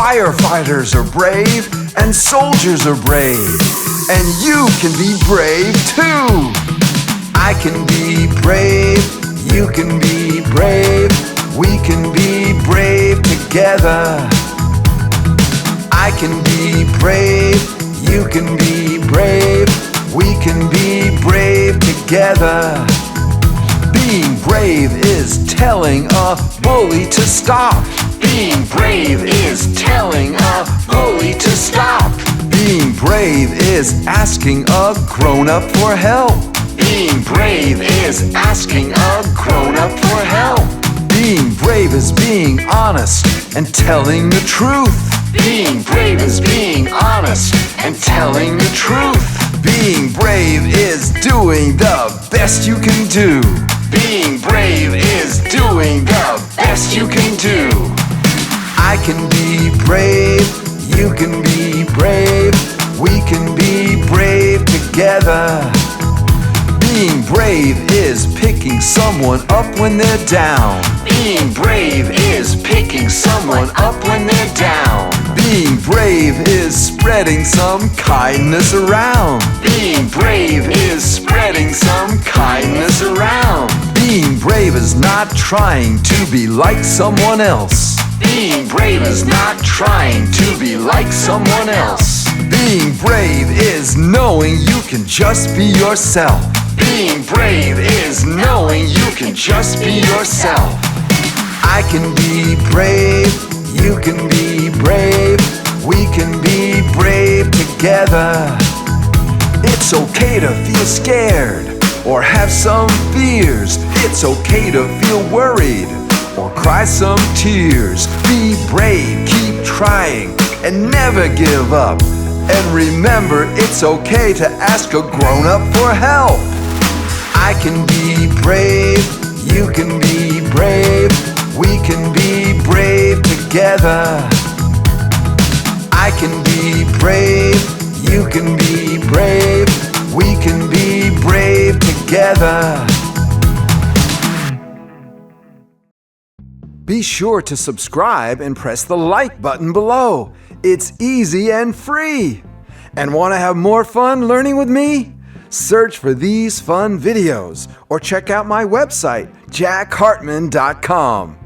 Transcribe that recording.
Firefighters are brave and soldiers are brave. And you can be brave too. I can be brave, you can be brave. We can be brave together. I can be brave, you can be brave. We can be brave together. Being brave is telling a bully to stop. Being brave is telling a bully to stop. Being brave is asking a grown-up for help. Being brave is asking a grown-up for help. Being brave is being honest and telling the truth. Being brave is being honest and telling the truth. Being brave is doing the best you can do. Being brave is doing the best you can do. I can be brave, you can be brave. We can be brave together. Being brave is picking someone up when they're down. Being brave is picking someone up when they're down. Being brave is spreading some kindness around. Being brave is spreading some kindness around. Being brave is not trying to be like someone else. Being brave is not trying to be like someone else. Being brave is knowing you can just be yourself. Being brave is knowing you can just be yourself. I can be brave, you can be brave. We can be brave together. It's okay to feel scared or have some fears. It's okay to feel worried or cry some tears. Be brave, keep trying, and never give up. And remember, it's okay to ask a grown-up for help. I can be brave, you can be brave. We can be brave together. I can be brave, you can be brave. We can be brave together. Be sure to subscribe and press the like button below. It's easy and free. And want to have more fun learning with me? Search for these fun videos or check out my website, jackhartman.com.